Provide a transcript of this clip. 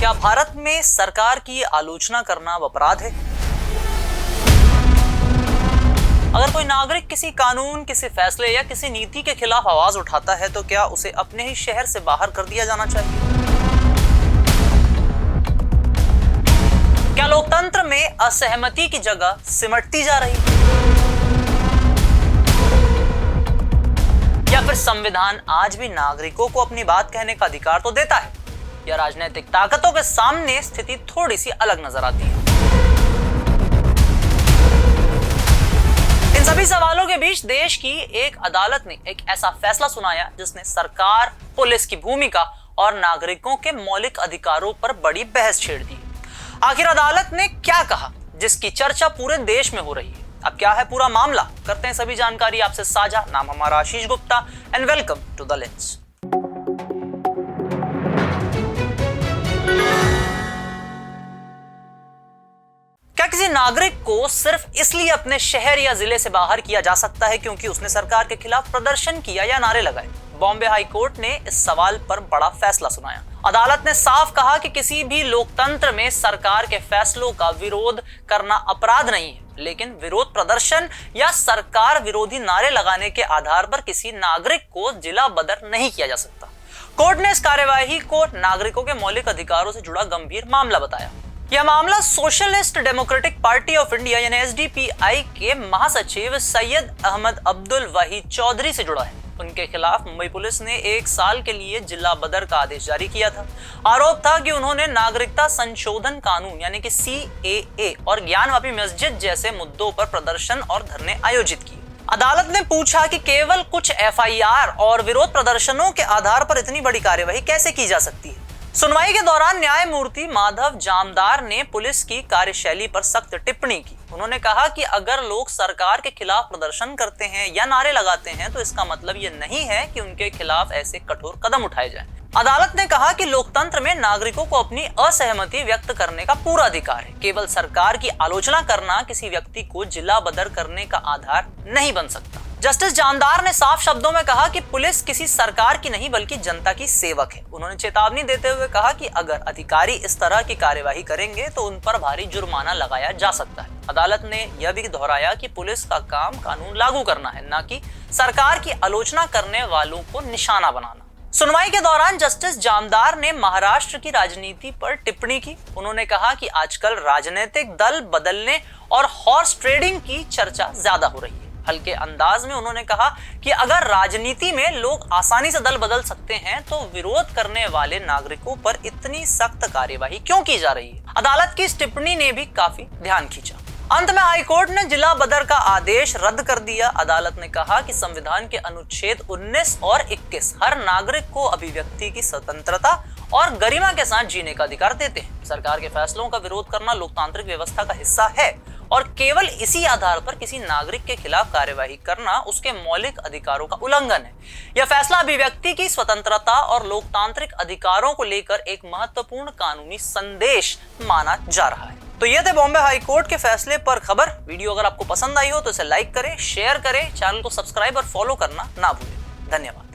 क्या भारत में सरकार की आलोचना करना अपराध है? अगर कोई नागरिक किसी कानून, किसी फैसले या किसी नीति के खिलाफ आवाज उठाता है तो क्या उसे अपने ही शहर से बाहर कर दिया जाना चाहिए? क्या लोकतंत्र में असहमति की जगह सिमटती जा रही है? या फिर संविधान आज भी नागरिकों को अपनी बात कहने का अधिकार तो देता है, या राजनीतिक ताकतों के सामने स्थिति थोड़ी सी अलग नजर आती है? इन सभी सवालों के बीच देश की एक अदालत ने एक ऐसा फैसला सुनाया जिसने सरकार, पुलिस की भूमिका और नागरिकों के मौलिक अधिकारों पर बड़ी बहस छेड़ दी। आखिर अदालत ने क्या कहा जिसकी चर्चा पूरे देश में हो रही है? अब क्या है पूरा मामला, करते हैं सभी जानकारी आपसे साझा। नाम हमारा Ashish Gupta and welcome to the lens. क्या किसी नागरिक को सिर्फ इसलिए अपने शहर या जिले से बाहर किया जा सकता है क्योंकि उसने सरकार के खिलाफ प्रदर्शन किया या नारे लगाए? बॉम्बे हाई कोर्ट ने इस सवाल पर बड़ा फैसला सुनाया। अदालत ने साफ कहा कि किसी भी लोकतंत्र में सरकार के फैसलों का विरोध करना अपराध नहीं है, लेकिन विरोध प्रदर्शन या सरकार विरोधी नारे लगाने के आधार पर किसी नागरिक को जिला बदर नहीं किया जा सकता। कोर्ट ने इस कार्यवाही को नागरिकों के मौलिक अधिकारों से जुड़ा गंभीर मामला बताया। यह मामला socialist democratic party of India यानी एसडीपीआई के महासचिव सैयद अहमद अब्दुल वहीद चौधरी से जुड़ा है। उनके खिलाफ मुंबई पुलिस ने 1 साल के लिए जिला बदर का आदेश जारी किया था। आरोप था कि उन्होंने नागरिकता संशोधन कानून यानी कि सीएए और ज्ञानवापी मस्जिद जैसे मुद्दों पर प्रदर्शन और धरने आयोजित किए। अदालत ने पूछा कि केवल कुछ एफआईआर और विरोध प्रदर्शनों के आधार पर इतनी बड़ी कार्यवाही कैसे की जा सकती है। सुनवाई के दौरान न्यायमूर्ति माधव जामदार ने पुलिस की कार्यशैली पर सख्त टिप्पणी की। उन्होंने कहा कि अगर लोग सरकार के खिलाफ प्रदर्शन करते हैं या नारे लगाते हैं तो इसका मतलब ये नहीं है कि उनके खिलाफ ऐसे कठोर कदम उठाए जाएं। अदालत ने कहा कि लोकतंत्र में नागरिकों को अपनी असहमति व्यक्त करने का पूरा अधिकार है। केवल सरकार की आलोचना करना किसी व्यक्ति को जिला बदर करने का आधार नहीं बन सकता। जस्टिस जानदार ने साफ शब्दों में कहा कि पुलिस किसी सरकार की नहीं बल्कि जनता की सेवक है। उन्होंने चेतावनी देते हुए कहा कि अगर अधिकारी इस तरह की कार्यवाही करेंगे तो उन पर भारी जुर्माना लगाया जा सकता है। अदालत ने यह भी दोहराया कि पुलिस का काम कानून लागू करना है, न कि सरकार की आलोचना करने वालों को निशाना बनाना। सुनवाई के दौरान जस्टिस जामदार ने महाराष्ट्र की राजनीति पर टिप्पणी की। उन्होंने कहा कि आजकल राजनीतिक दल बदलने और हॉर्स ट्रेडिंग की चर्चा ज्यादा हो रही है। हल्के अंदाज में उन्होंने कहा कि अगर राजनीति में लोग आसानी से दल बदल सकते हैं तो विरोध करने वाले नागरिकों पर इतनी सख्त कार्यवाही क्यों की जा रही है। अदालत की इस टिप्पणी ने भी काफी ध्यान खींचा। अंत में हाईकोर्ट ने जिला बदर का आदेश रद्द कर दिया। अदालत ने कहा कि संविधान के अनुच्छेद 19 और 21 हर नागरिक को अभिव्यक्ति की स्वतंत्रता और गरिमा के साथ जीने का अधिकार देते हैं। सरकार के फैसलों का विरोध करना लोकतांत्रिक व्यवस्था का हिस्सा है और केवल इसी आधार पर किसी नागरिक के खिलाफ कार्यवाही करना उसके मौलिक अधिकारों का उल्लंघन है। यह फैसला अभिव्यक्ति की स्वतंत्रता और लोकतांत्रिक अधिकारों को लेकर एक महत्वपूर्ण कानूनी संदेश माना जा रहा है। तो ये थे बॉम्बे हाई कोर्ट के फैसले पर खबर। वीडियो अगर आपको पसंद आई हो तो इसे लाइक करें, शेयर करें, चैनल को सब्सक्राइब और फॉलो करना ना भूलें। धन्यवाद।